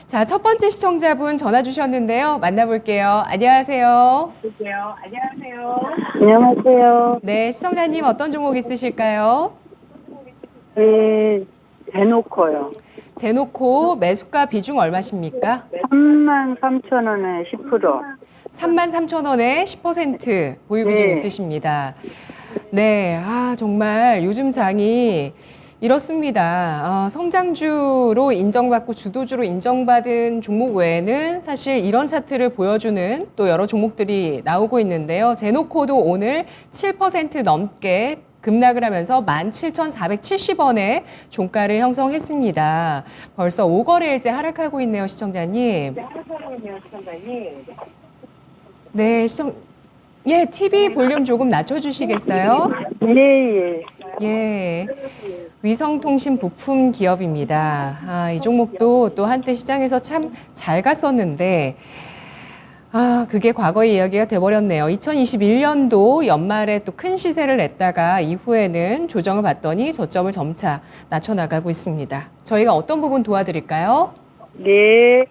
자, 첫 번째 시청자분 전화 주셨는데요. 만나볼게요. 안녕하세요. 안녕하세요. 네, 시청자님 어떤 종목 있으실까요? 네, 대놓고요. 제노코 매수가 비중 얼마십니까? 33,000원에 10%. 33,000원에 10% 보유 비중 네. 있으십니다. 네, 정말 요즘 장이 이렇습니다. 성장주로 인정받고 주도주로 인정받은 종목 외에는 사실 이런 차트를 보여주는 또 여러 종목들이 나오고 있는데요. 제노코도 오늘 7% 넘게 급락을 하면서 17,470원에 종가를 형성했습니다. 벌써 5거래일째 하락하고 있네요, 시청자님. 네, 예, TV 볼륨 조금 낮춰주시겠어요? 예, 예. 예, 위성통신 부품 기업입니다. 이 종목도 또 한때 시장에서 참 잘 갔었는데, 그게 과거의 이야기가 돼버렸네요. 2021년도 연말에 또 큰 시세를 냈다가 이후에는 조정을 받더니 저점을 점차 낮춰나가고 있습니다. 저희가 어떤 부분 도와드릴까요? 네.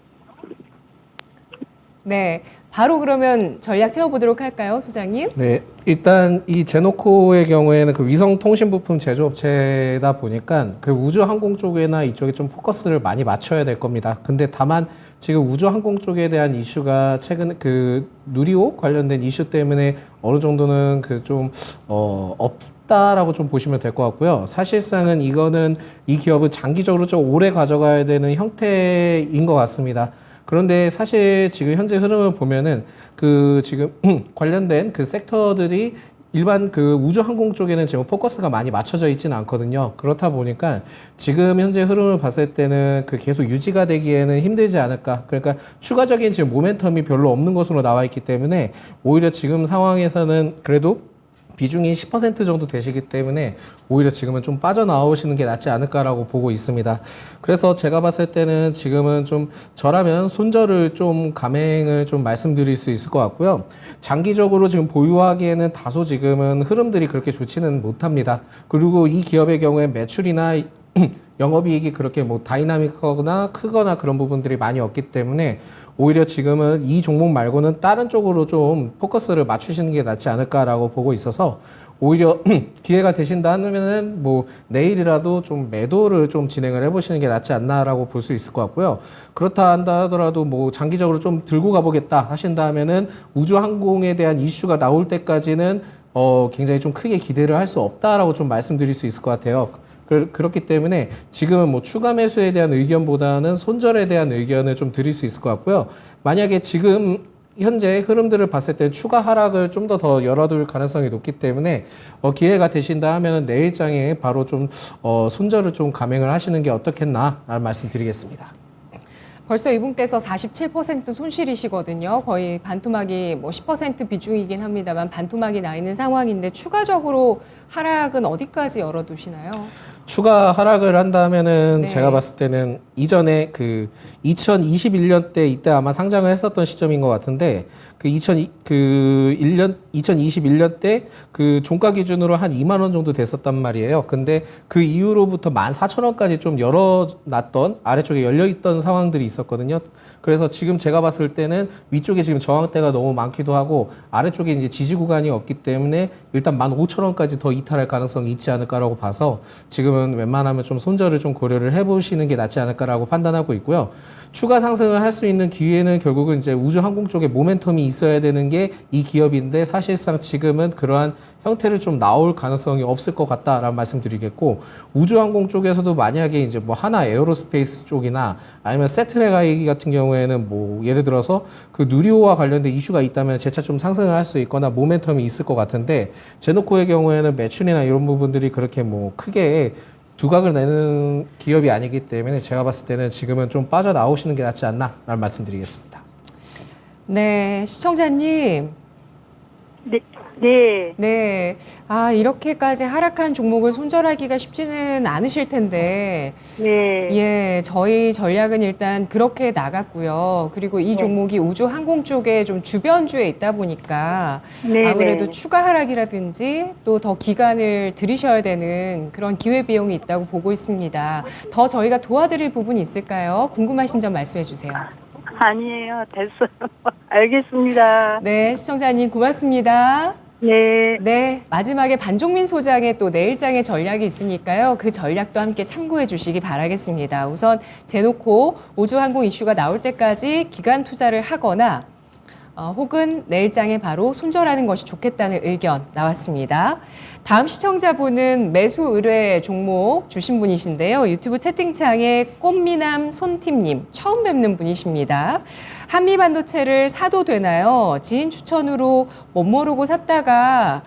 네, 바로 그러면 전략 세워보도록 할까요, 소장님? 네, 일단 이 제노코의 경우에는 그 위성 통신 부품 제조업체다 보니까 그 우주 항공 쪽이나 이쪽에 좀 포커스를 많이 맞춰야 될 겁니다. 근데 다만 지금 우주 항공 쪽에 대한 이슈가 최근 그 누리호 관련된 이슈 때문에 어느 정도는 그 좀 없다라고 좀 보시면 될 것 같고요. 사실상은 이거는 이 기업은 장기적으로 좀 오래 가져가야 되는 형태인 것 같습니다. 그런데 사실 지금 현재 흐름을 보면은 그 지금 관련된 그 섹터들이 일반 그 우주 항공 쪽에는 지금 포커스가 많이 맞춰져 있지는 않거든요. 그렇다 보니까 지금 현재 흐름을 봤을 때는 그 계속 유지가 되기에는 힘들지 않을까. 그러니까 추가적인 지금 모멘텀이 별로 없는 것으로 나와 있기 때문에 오히려 지금 상황에서는 그래도 비중이 10% 정도 되시기 때문에 오히려 지금은 좀 빠져나오시는 게 낫지 않을까라고 보고 있습니다. 그래서 제가 봤을 때는 지금은 좀 저라면 손절을 좀 감행을 좀 말씀드릴 수 있을 것 같고요. 장기적으로 지금 보유하기에는 다소 지금은 흐름들이 그렇게 좋지는 못합니다. 그리고 이 기업의 경우에 매출이나 영업이익이 그렇게 뭐 다이나믹하거나 크거나 그런 부분들이 많이 없기 때문에 오히려 지금은 이 종목 말고는 다른 쪽으로 좀 포커스를 맞추시는 게 낫지 않을까라고 보고 있어서 오히려 기회가 되신다 하면은 뭐 내일이라도 좀 매도를 좀 진행을 해보시는 게 낫지 않나라고 볼 수 있을 것 같고요. 그렇다 한다 하더라도 뭐 장기적으로 좀 들고 가보겠다 하신다 하면은 우주항공에 대한 이슈가 나올 때까지는 굉장히 좀 크게 기대를 할 수 없다라고 좀 말씀드릴 수 있을 것 같아요. 그렇기 때문에 지금은 뭐 추가 매수에 대한 의견보다는 손절에 대한 의견을 좀 드릴 수 있을 것 같고요. 만약에 지금 현재 흐름들을 봤을 때 추가 하락을 좀 더 열어둘 가능성이 높기 때문에 기회가 되신다 하면 내일장에 바로 좀 손절을 좀 감행을 하시는 게 어떻겠나라는 말씀드리겠습니다. 벌써 이분께서 47% 손실이시거든요. 거의 반토막이 뭐 10% 비중이긴 합니다만 반토막이 나 있는 상황인데 추가적으로 하락은 어디까지 열어두시나요? 추가 하락을 한다면은 네. 제가 봤을 때는 이전에 그 2021년 때 이때 아마 상장을 했었던 시점인 것 같은데 그 2021년 때 그 종가 기준으로 한 2만 원 정도 됐었단 말이에요. 근데 그 이후로부터 14,000원까지 좀 열어놨던 아래쪽에 열려있던 상황들이 있었거든요. 그래서 지금 제가 봤을 때는 위쪽에 지금 저항대가 너무 많기도 하고 아래쪽에 이제 지지 구간이 없기 때문에 일단 15,000원까지 더 이탈할 가능성이 있지 않을까라고 봐서 지금은 웬만하면 좀 손절을 좀 고려를 해보시는 게 낫지 않을까라고 판단하고 있고요. 추가 상승을 할 수 있는 기회는 결국은 이제 우주항공 쪽에 모멘텀이 있어야 되는 게 이 기업인데 사실상 지금은 그러한 형태를 좀 나올 가능성이 없을 것 같다라는 말씀드리겠고 우주항공 쪽에서도 만약에 이제 뭐 하나 에어로스페이스 쪽이나 아니면 세트레가이 같은 경우에는 뭐 예를 들어서 그 누리호와 관련된 이슈가 있다면 재차 좀 상승을 할 수 있거나 모멘텀이 있을 것 같은데 제노코의 경우에는 매출이나 이런 부분들이 그렇게 뭐 크게 두각을 내는 기업이 아니기 때문에 제가 봤을 때는 지금은 좀 빠져나오시는 게 낫지 않나라는 말씀드리겠습니다. 네, 시청자님. 네. 네. 네. 아, 이렇게까지 하락한 종목을 손절하기가 쉽지는 않으실 텐데, 네. 예, 저희 전략은 일단 그렇게 나갔고요. 그리고 이 네. 종목이 우주 항공 쪽에 좀 주변주에 있다 보니까 네. 아무래도 네. 추가 하락이라든지 또 더 기간을 들이셔야 되는 그런 기회 비용이 있다고 보고 있습니다. 더 저희가 도와드릴 부분이 있을까요? 궁금하신 점 말씀해 주세요. 아니에요. 됐어요. 알겠습니다. 네, 시청자님 고맙습니다. 네. 네, 마지막에 반종민 소장의 또 내일장의 전략이 있으니까요. 그 전략도 함께 참고해 주시기 바라겠습니다. 우선 제놓고 우주항공 이슈가 나올 때까지 기간 투자를 하거나 혹은 내일장에 바로 손절하는 것이 좋겠다는 의견 나왔습니다. 다음 시청자분은 매수 의뢰 종목 주신 분이신데요. 유튜브 채팅창에 꽃미남 손팀님 처음 뵙는 분이십니다. 한미반도체를 사도 되나요? 지인 추천으로 못 모르고 샀다가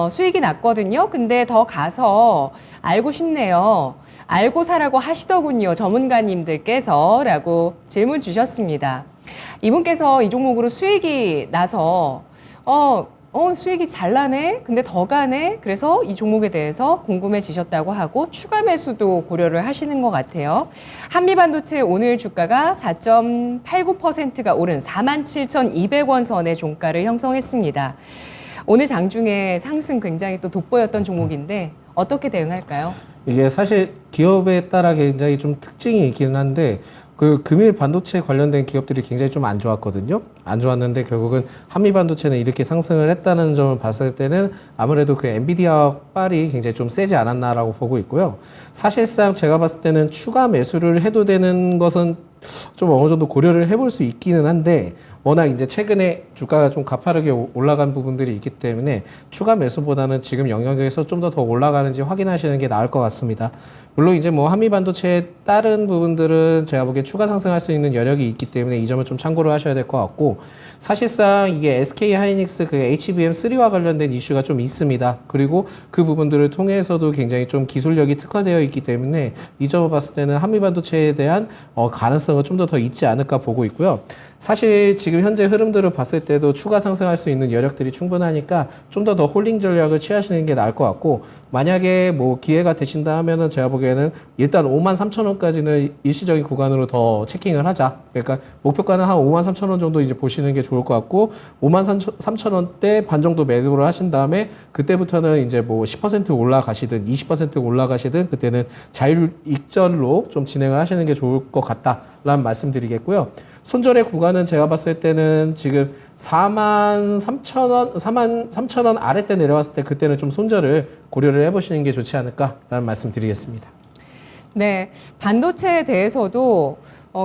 수익이 났거든요. 근데 더 가서 알고 싶네요. 알고 사라고 하시더군요. 전문가님들께서 라고 질문 주셨습니다. 이분께서 이 종목으로 수익이 나서 수익이 잘 나네? 근데 더 가네? 그래서 이 종목에 대해서 궁금해지셨다고 하고 추가 매수도 고려를 하시는 것 같아요. 한미반도체 오늘 주가가 4.89%가 오른 47,200원 선의 종가를 형성했습니다. 오늘 장중에 상승 굉장히 또 돋보였던 종목인데 어떻게 대응할까요? 이게 사실 기업에 따라 굉장히 좀 특징이 있기는 한데 그 금일 반도체 관련된 기업들이 굉장히 좀 안 좋았거든요. 안 좋았는데 결국은 한미 반도체는 이렇게 상승을 했다는 점을 봤을 때는 아무래도 그 엔비디아 빨이 굉장히 좀 세지 않았나라고 보고 있고요. 사실상 제가 봤을 때는 추가 매수를 해도 되는 것은 좀 어느 정도 고려를 해볼 수 있기는 한데 워낙 이제 최근에 주가가 좀 가파르게 올라간 부분들이 있기 때문에 추가 매수보다는 지금 영역에서 좀 더 올라가는지 확인하시는 게 나을 것 같습니다. 물론 이제 뭐 한미 반도체의 다른 부분들은 제가 보기에 추가 상승할 수 있는 여력이 있기 때문에 이 점을 좀 참고를 하셔야 될 것 같고 사실상 이게 SK 하이닉스 그 HBM3와 관련된 이슈가 좀 있습니다. 그리고 그 부분들을 통해서도 굉장히 좀 기술력이 특화되어 있기 때문에 이 점을 봤을 때는 한미 반도체에 대한 가능성은 좀 더 있지 않을까 보고 있고요. 사실 지금 현재 흐름들을 봤을 때도 추가 상승할 수 있는 여력들이 충분하니까 좀 더 홀링 전략을 취하시는 게 나을 것 같고 만약에 뭐 기회가 되신다 하면은 제가 보기에는 일단 53,000원까지는 일시적인 구간으로 더 체킹을 하자. 그러니까 목표가는 한 53,000원 정도 이제 보시는 게 좋을 것 같고 53,000원대 반 정도 매도를 하신 다음에 그때부터는 이제 뭐 10% 올라가시든 20% 올라가시든 그때는 자율 익절로 좀 진행을 하시는 게 좋을 것 같다라는 말씀드리겠고요. 손절의 구간은 제가 봤을 때는 지금 43,000원 아래때 내려왔을 때 그때는 좀 손절을 고려를 해보시는 게 좋지 않을까라는 말씀 드리겠습니다. 네, 반도체에 대해서도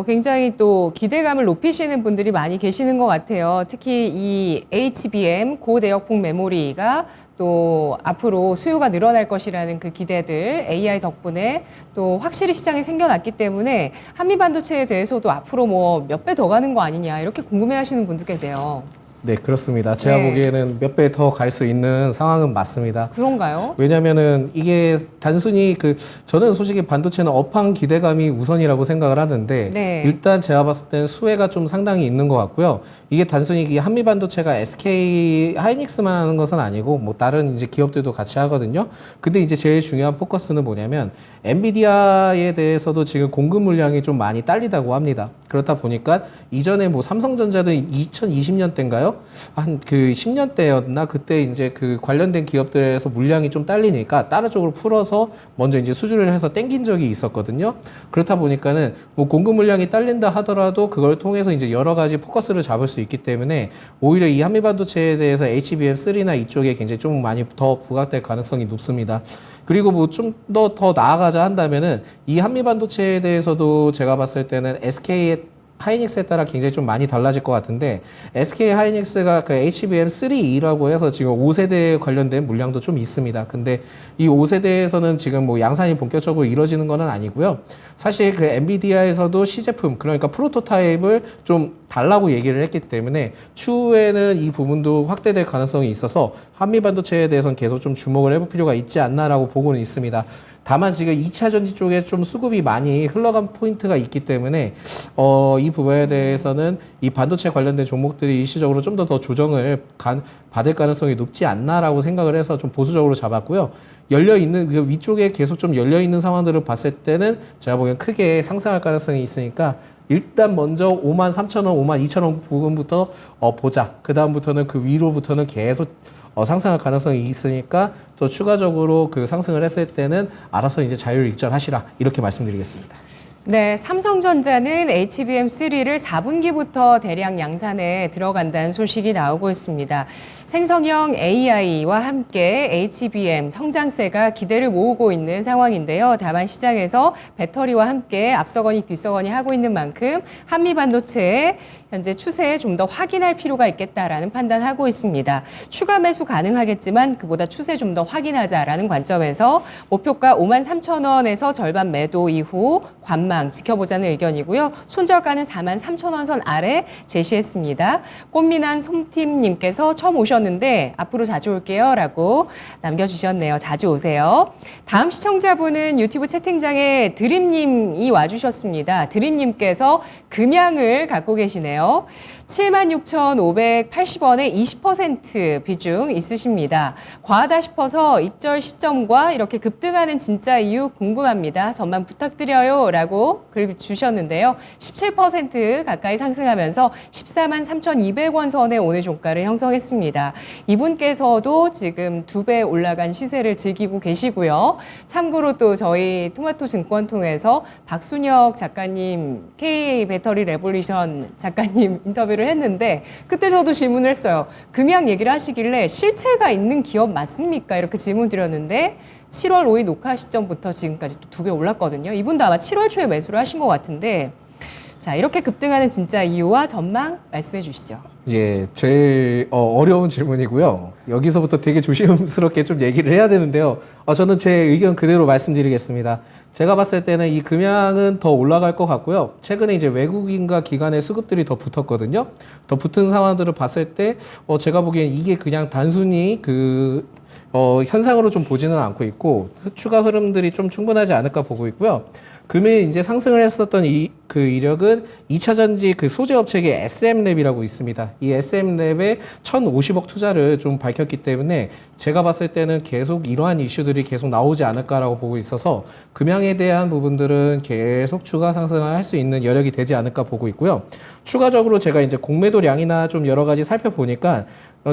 굉장히 또 기대감을 높이시는 분들이 많이 계시는 것 같아요. 특히 이 HBM 고대역폭 메모리가 또 앞으로 수요가 늘어날 것이라는 그 기대들 AI 덕분에 또 확실히 시장이 생겨났기 때문에 한미 반도체에 대해서도 앞으로 뭐 몇 배 더 가는 거 아니냐 이렇게 궁금해하시는 분들 계세요. 네, 그렇습니다. 제가 네. 보기에는 몇 배 더 갈 수 있는 상황은 맞습니다. 그런가요? 왜냐면은 이게 단순히 저는 솔직히 반도체는 업황 기대감이 우선이라고 생각을 하는데 네. 일단 제가 봤을 때는 수혜가 좀 상당히 있는 것 같고요. 이게 단순히 이 한미 반도체가 SK 하이닉스만 하는 것은 아니고 뭐 다른 이제 기업들도 같이 하거든요. 근데 이제 제일 중요한 포커스는 뭐냐면 엔비디아에 대해서도 지금 공급 물량이 좀 많이 딸리다고 합니다. 그렇다 보니까 이전에 뭐 삼성전자도 2020년대인가요? 한 그 10년대였나? 그때 이제 그 관련된 기업들에서 물량이 좀 딸리니까 다른 쪽으로 풀어서 먼저 이제 수주를 해서 땡긴 적이 있었거든요. 그렇다 보니까는 뭐 공급 물량이 딸린다 하더라도 그걸 통해서 이제 여러 가지 포커스를 잡을 수 있기 때문에 오히려 이 한미 반도체에 대해서 HBM3나 이쪽에 굉장히 좀 많이 더 부각될 가능성이 높습니다. 그리고 뭐 좀 더 나아가자 한다면은 이 한미 반도체에 대해서도 제가 봤을 때는 SK 하이닉스에 따라 굉장히 좀 많이 달라질 것 같은데 SK 하이닉스가 그 HBM3E라고 해서 지금 5세대에 관련된 물량도 좀 있습니다. 근데 이 5세대에서는 지금 뭐 양산이 본격적으로 이루어지는 건 아니고요. 사실 그 엔비디아에서도 시제품 그러니까 프로토타입을 좀 달라고 얘기를 했기 때문에 추후에는 이 부분도 확대될 가능성이 있어서 한미 반도체에 대해서는 계속 좀 주목을 해볼 필요가 있지 않나라고 보고는 있습니다. 다만 지금 2차 전지 쪽에 좀 수급이 많이 흘러간 포인트가 있기 때문에 이 부분에 대해서는 이 반도체 관련된 종목들이 일시적으로 좀 더 조정을 받을 가능성이 높지 않나라고 생각을 해서 좀 보수적으로 잡았고요. 열려있는, 그 위쪽에 계속 좀 열려있는 상황들을 봤을 때는 제가 보기엔 크게 상승할 가능성이 있으니까 일단 먼저 53,000원, 52,000원 부분부터 보자. 그 다음부터는 그 위로부터는 계속 상승할 가능성이 있으니까 또 추가적으로 그 상승을 했을 때는 알아서 이제 자율 익절하시라. 이렇게 말씀드리겠습니다. 네, 삼성전자는 HBM3를 4분기부터 대량 양산에 들어간다는 소식이 나오고 있습니다. 생성형 AI와 함께 HBM 성장세가 기대를 모으고 있는 상황인데요. 다만 시장에서 배터리와 함께 앞서거니 뒤서거니 하고 있는 만큼 한미 반도체의 현재 추세에 좀 더 확인할 필요가 있겠다라는 판단하고 있습니다. 추가 매수 가능하겠지만 그보다 추세 좀 더 확인하자라는 관점에서 목표가 53,000원에서 절반 매도 이후 관망 지켜보자는 의견이고요. 손절가는 43,000원 선 아래 제시했습니다. 꽃미남 솜팀님께서 처음 오셨는데 앞으로 자주 올게요 라고 남겨주셨네요. 자주 오세요. 다음 시청자분은 유튜브 채팅장에 드림님이 와주셨습니다. 드림님께서 금양을 갖고 계시네요. 76,580원에 20% 비중 있으십니다. 과하다 싶어서 입절 시점과 이렇게 급등하는 진짜 이유 궁금합니다. 전만 부탁드려요 라고 글 주셨는데요. 17% 가까이 상승하면서 143,200원 선에 오늘 종가를 형성했습니다. 이분께서도 지금 2배 올라간 시세를 즐기고 계시고요. 참고로 또 저희 토마토 증권 통해서 박순혁 작가님, K 배터리 레볼루션 작가님 인터뷰를 했는데 그때 저도 질문을 했어요. 금양 얘기를 하시길래 실체가 있는 기업 맞습니까? 이렇게 질문 드렸는데 7월 5일 녹화 시점부터 지금까지 또 2배 올랐거든요. 이분도 아마 7월 초에 매수를 하신 것 같은데 자, 이렇게 급등하는 진짜 이유와 전망 말씀해 주시죠. 예, 제일 어려운 질문이고요. 여기서부터 되게 조심스럽게 좀 얘기를 해야 되는데요. 저는 제 의견 그대로 말씀드리겠습니다. 제가 봤을 때는 이 금양은 더 올라갈 것 같고요. 최근에 이제 외국인과 기관의 수급들이 더 붙었거든요. 더 붙은 상황들을 봤을 때, 제가 보기엔 이게 그냥 단순히 현상으로 좀 보지는 않고 있고, 추가 흐름들이 좀 충분하지 않을까 보고 있고요. 금일 이제 상승을 했었던 그 이력은 2차 전지 그 소재 업체계 SM랩이라고 있습니다. 이 SM랩에 1,050억 투자를 좀 밝혔기 때문에 제가 봤을 때는 계속 이러한 이슈들이 계속 나오지 않을까라고 보고 있어서 금양에 대한 부분들은 계속 추가 상승을 할 수 있는 여력이 되지 않을까 보고 있고요. 추가적으로 제가 이제 공매도량이나 좀 여러 가지 살펴보니까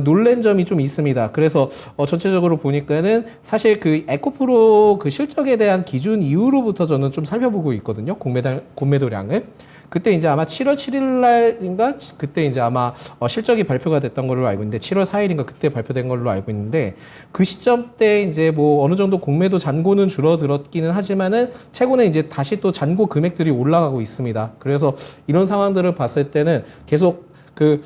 놀란 점이 좀 있습니다. 그래서 전체적으로 보니까는 사실 그 에코프로 그 실적에 대한 기준 이후로부터 저는 좀 살펴보고 있거든요. 공매도량을. 그때 이제 아마 7월 7일 날인가 그때 이제 아마 실적이 발표가 됐던 걸로 알고 있는데 7월 4일인가 그때 발표된 걸로 알고 있는데 그 시점 때 이제 뭐 어느 정도 공매도 잔고는 줄어들었기는 하지만은 최근에 이제 다시 또 잔고 금액들이 올라가고 있습니다. 그래서 이런 상황들을 봤을 때는 계속 그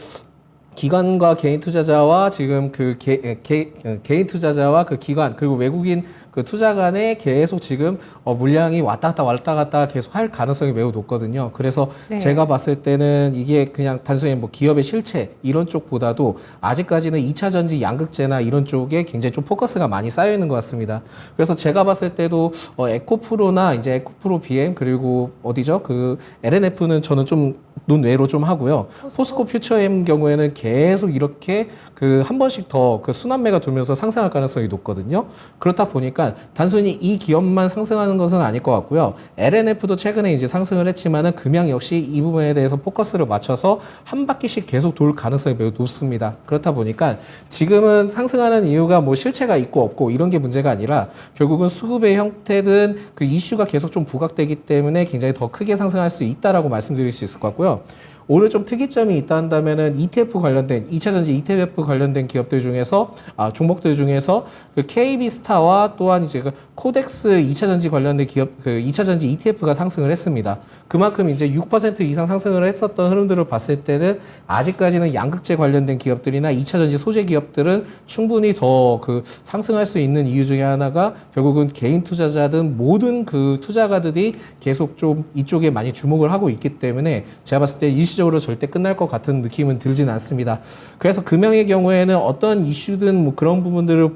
기관과 개인 투자자와 지금 그 개인 투자자와 그 기관 그리고 외국인 그 투자 간에 계속 지금 물량이 왔다 갔다 계속 할 가능성이 매우 높거든요. 그래서 네. 제가 봤을 때는 이게 그냥 단순히 뭐 기업의 실체 이런 쪽보다도 아직까지는 2차 전지 양극재나 이런 쪽에 굉장히 좀 포커스가 많이 쌓여 있는 것 같습니다. 그래서 제가 봤을 때도 에코프로나 이제 에코프로 BM 그리고 어디죠? 그 LNF는 저는 좀 논외로 좀 하고요. 포스코 퓨처엠 경우에는 계속 이렇게 그 한 번씩 더 그 순환매가 돌면서 상승할 가능성이 높거든요. 그렇다 보니까 단순히 이 기업만 상승하는 것은 아닐 것 같고요. LNF도 최근에 이제 상승을 했지만은 금양 역시 이 부분에 대해서 포커스를 맞춰서 한 바퀴씩 계속 돌 가능성이 매우 높습니다. 그렇다 보니까 지금은 상승하는 이유가 뭐 실체가 있고 없고 이런 게 문제가 아니라 결국은 수급의 형태든 그 이슈가 계속 좀 부각되기 때문에 굉장히 더 크게 상승할 수 있다라고 말씀드릴 수 있을 것 같고요. 오늘 좀 특이점이 있다 한다면은 ETF 관련된 2차전지 ETF 관련된 기업들 중에서 종목들 중에서 그 KB스타와 또한 이제 그 코덱스 2차전지 관련된 기업 그 2차전지 ETF가 상승을 했습니다. 그만큼 이제 6% 이상 상승을 했었던 흐름들을 봤을 때는 아직까지는 양극재 관련된 기업들이나 2차전지 소재 기업들은 충분히 더 그 상승할 수 있는 이유 중에 하나가 결국은 개인 투자자든 모든 그 투자가들이 계속 좀 이쪽에 많이 주목을 하고 있기 때문에 제가 봤을 때 일시적으로 일시적으로 절대 끝날 것 같은 느낌은 들지는 않습니다. 그래서 금양의 경우에는 어떤 이슈든 뭐 그런 부분들을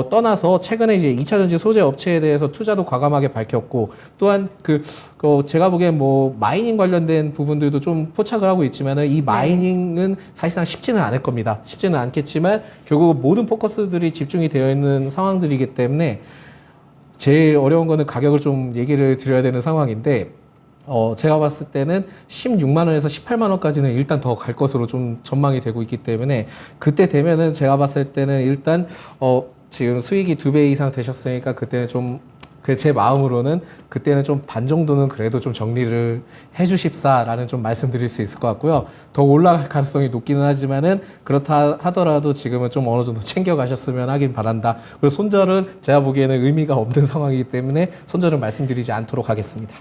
떠나서 최근에 이제 2차 전지 소재 업체에 대해서 투자도 과감하게 밝혔고, 또한 제가 보기엔 뭐 마이닝 관련된 부분들도 좀 포착을 하고 있지만은 이 마이닝은 사실상 쉽지는 않을 겁니다. 쉽지는 않겠지만 결국 모든 포커스들이 집중이 되어 있는 상황들이기 때문에 제일 어려운 거는 가격을 좀 얘기를 드려야 되는 상황인데, 제가 봤을 때는 16만 원에서 18만 원까지는 일단 더 갈 것으로 좀 전망이 되고 있기 때문에, 그때 되면은 제가 봤을 때는 일단 지금 수익이 2배 이상 되셨으니까 그때는 좀 제 마음으로는 그때는 좀 반 정도는 그래도 좀 정리를 해주십사라는 좀 말씀드릴 수 있을 것 같고요. 더 올라갈 가능성이 높기는 하지만은 그렇다 하더라도 지금은 좀 어느 정도 챙겨가셨으면 하긴 바란다. 그리고 손절은 제가 보기에는 의미가 없는 상황이기 때문에 손절은 말씀드리지 않도록 하겠습니다.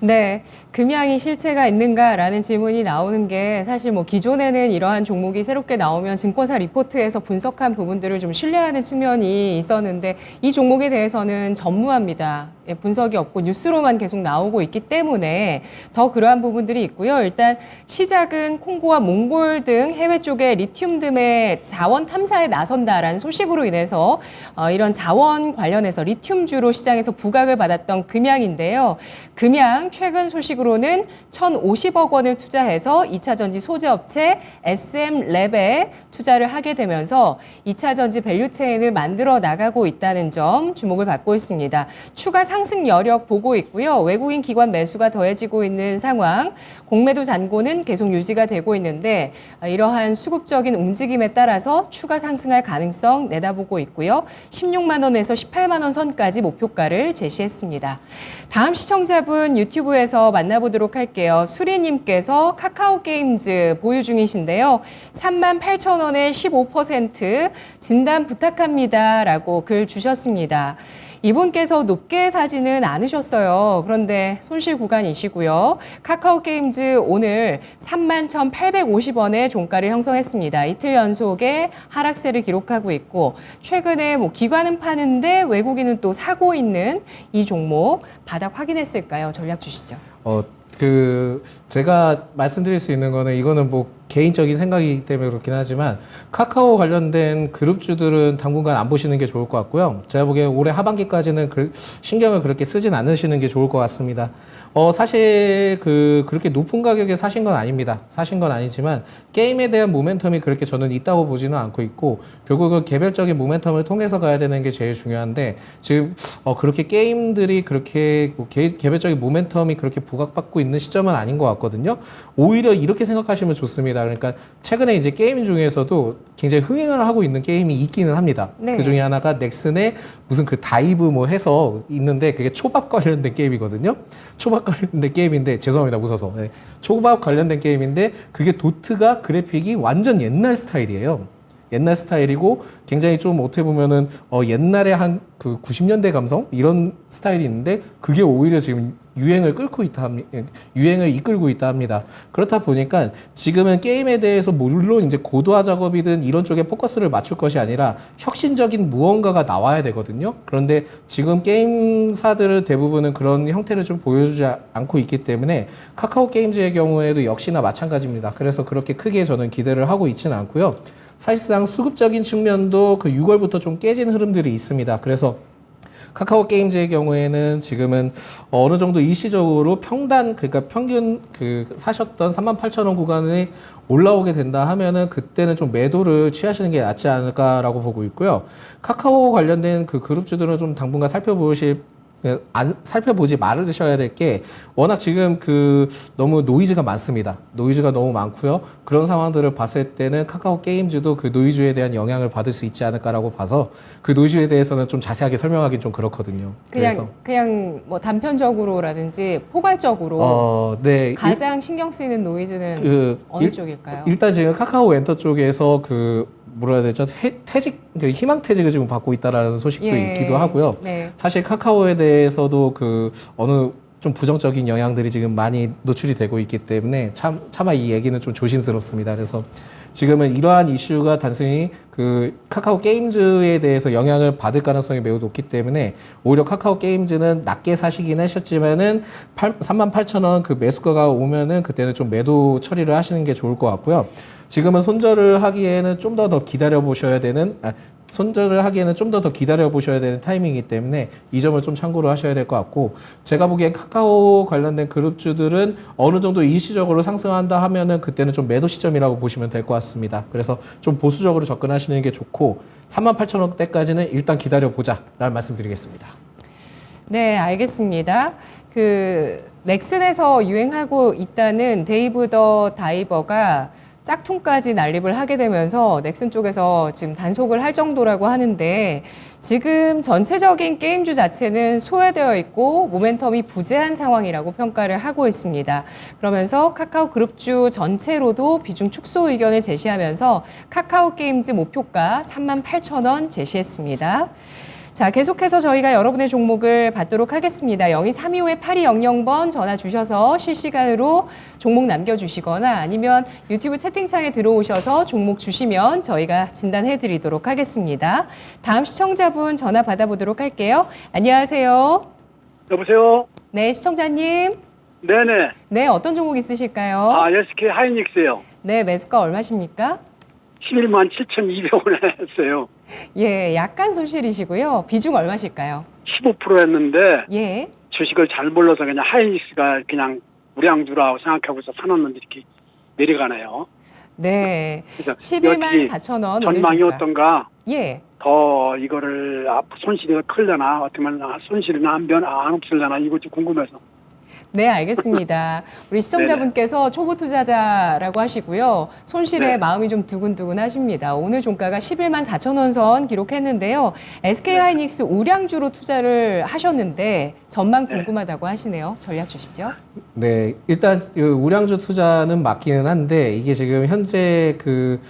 네, 금양이 실체가 있는가라는 질문이 나오는 게 사실 뭐 기존에는 이러한 종목이 새롭게 나오면 증권사 리포트에서 분석한 부분들을 좀 신뢰하는 측면이 있었는데 이 종목에 대해서는 전무합니다. 예, 분석이 없고 뉴스로만 계속 나오고 있기 때문에 더 그러한 부분들이 있고요. 일단 시작은 콩고와 몽골 등 해외 쪽에 리튬 등의 자원 탐사에 나선다라는 소식으로 인해서 이런 자원 관련해서 리튬주로 시장에서 부각을 받았던 금양인데요. 금양 최근 소식으로는 1,050억 원을 투자해서 2차 전지 소재 업체 SM랩에 투자를 하게 되면서 2차 전지 밸류체인을 만들어 나가고 있다는 점 주목을 받고 있습니다. 추가 상승 여력 보고 있고요. 외국인 기관 매수가 더해지고 있는 상황, 공매도 잔고는 계속 유지가 되고 있는데 이러한 수급적인 움직임에 따라서 추가 상승할 가능성 내다보고 있고요. 16만 원에서 18만 원 선까지 목표가를 제시했습니다. 다음 시청자분 유튜브에서 만나보도록 할게요. 수리님께서 카카오게임즈 보유 중이신데요. 38,000원에 15% 진단 부탁합니다. 라고 글 주셨습니다. 이분께서 높게 사지는 않으셨어요. 그런데 손실 구간이시고요. 카카오게임즈 오늘 31,850원의 종가를 형성했습니다. 이틀 연속의 하락세를 기록하고 있고 최근에 뭐 기관은 파는데 외국인은 또 사고 있는 이 종목 바닥 확인했을까요? 전략 주시죠. 제가 말씀드릴 수 있는 거는 이거는 뭐 개인적인 생각이기 때문에 그렇긴 하지만 카카오 관련된 그룹주들은 당분간 안 보시는 게 좋을 것 같고요. 제가 보기엔 올해 하반기까지는 신경을 그렇게 쓰진 않으시는 게 좋을 것 같습니다. 사실 그렇게 높은 가격에 사신 건 아닙니다. 사신 건 아니지만 게임에 대한 모멘텀이 그렇게 저는 있다고 보지는 않고 있고 결국은 개별적인 모멘텀을 통해서 가야 되는 게 제일 중요한데 지금 그렇게 게임들이 그렇게 개별적인 모멘텀이 그렇게 부각받고 있는 시점은 아닌 것 같거든요. 오히려 이렇게 생각하시면 좋습니다. 그러니까 최근에 이제 게임 중에서도 굉장히 흥행을 하고 있는 게임이 있기는 합니다. 네. 그 중에 하나가 넥슨의 무슨 다이브 뭐 해서 있는데 그게 초밥 관련된 게임이거든요. 초밥 관련된 게임인데 죄송합니다. 웃어서. 네. 초밥 관련된 게임인데 그게 도트가 그래픽이 완전 옛날 스타일이에요. 옛날 스타일이고 굉장히 좀 어떻게 보면은 옛날에 한 90년대 감성 이런 스타일이 있는데 그게 오히려 지금 유행을 이끌고 있다 합니다. 그렇다 보니까 지금은 게임에 대해서 물론 이제 고도화 작업이든 이런 쪽에 포커스를 맞출 것이 아니라 혁신적인 무언가가 나와야 되거든요. 그런데 지금 게임사들 대부분은 그런 형태를 좀 보여주지 않고 있기 때문에 카카오 게임즈의 경우에도 역시나 마찬가지입니다. 그래서 그렇게 크게 저는 기대를 하고 있지는 않고요. 사실상 수급적인 측면도 6월부터 좀 깨진 흐름들이 있습니다. 그래서 카카오 게임즈의 경우에는 지금은 어느 정도 일시적으로 그러니까 평균 사셨던 38,000원 구간에 올라오게 된다 하면은 그때는 좀 매도를 취하시는 게 낫지 않을까라고 보고 있고요. 카카오 관련된 그룹주들은 좀 당분간 살펴보지 말으셔야 될 게 워낙 지금 너무 노이즈가 많습니다. 노이즈가 너무 많고요. 그런 상황들을 봤을 때는 카카오 게임즈도 그 노이즈에 대한 영향을 받을 수 있지 않을까라고 봐서 그 노이즈에 대해서는 좀 자세하게 설명하긴 좀 그렇거든요. 그냥 뭐 단편적으로라든지 포괄적으로 네. 가장 신경 쓰이는 노이즈는 어느 쪽일까요? 일단 지금 카카오 엔터 쪽에서 뭐라 해야 되죠? 희망퇴직을 지금 받고 있다라는 소식도 있기도 하고요. 네. 사실 카카오에 대해서도 어느 좀 부정적인 영향들이 지금 많이 노출이 되고 있기 때문에 차마 이 얘기는 좀 조심스럽습니다. 그래서 지금은 이러한 이슈가 단순히 그 카카오 게임즈에 대해서 영향을 받을 가능성이 매우 높기 때문에 오히려 카카오 게임즈는 낮게 사시긴 하셨지만은 38,000원 그 매수가가 오면은 그때는 좀 매도 처리를 하시는 게 좋을 것 같고요. 지금은 손절을 하기에는 좀 더 기다려 보셔야 되는 손절을 하기에는 좀 더 기다려 보셔야 되는 타이밍이기 때문에 이 점을 좀 참고로 하셔야 될 것 같고, 제가 보기엔 카카오 관련된 그룹주들은 어느 정도 일시적으로 상승한다 하면은 그때는 좀 매도 시점이라고 보시면 될 것 같습니다. 그래서 좀 보수적으로 접근하시는 게 좋고 38,000원대까지는 일단 기다려 보자라는 말씀드리겠습니다. 네, 알겠습니다. 그 넥슨에서 유행하고 있다는 데이브 더 다이버가 짝퉁까지 난립을 하게 되면서 넥슨 쪽에서 지금 단속을 할 정도라고 하는데, 지금 전체적인 게임주 자체는 소외되어 있고 모멘텀이 부재한 상황이라고 평가를 하고 있습니다. 그러면서 카카오 그룹주 전체로도 비중 축소 의견을 제시하면서 카카오 게임즈 목표가 38,000원 제시했습니다. 자, 계속해서 저희가 여러분의 종목을 받도록 하겠습니다. 0232-8200번 전화 주셔서 실시간으로 종목 남겨주시거나 아니면 유튜브 채팅창에 들어오셔서 종목 주시면 저희가 진단해 드리도록 하겠습니다. 다음 시청자분 전화 받아보도록 할게요. 안녕하세요. 여보세요? 네, 시청자님. 네네. 네, 어떤 종목 있으실까요? SK 하이닉스요. 네, 매수가 얼마십니까? 11만 7,200원에 했어요. 예, 약간 손실이시고요. 비중 얼마실까요? 15% 했는데 예. 주식을 잘 몰라서 그냥 하이닉스가 그냥 우량주라고 생각하고서 사놨는데 이렇게 내려가네요. 네. 그래서 11만 4천 원. 전망이 어떤가? 예. 더 이거를 손실이 클려나 어쩌면 손실이 안 없을려나 이거 좀 궁금해서. 네, 알겠습니다. 우리 시청자분께서 초보 투자자라고 하시고요. 손실에 네. 마음이 좀 두근두근 하십니다. 오늘 종가가 11만 4천 원 선 기록했는데요. SK 하이닉스 우량주로 투자를 하셨는데 전망 궁금하다고 하시네요. 전략 주시죠. 네, 일단 그 우량주 투자는 맞기는 한데 이게 지금 현재 그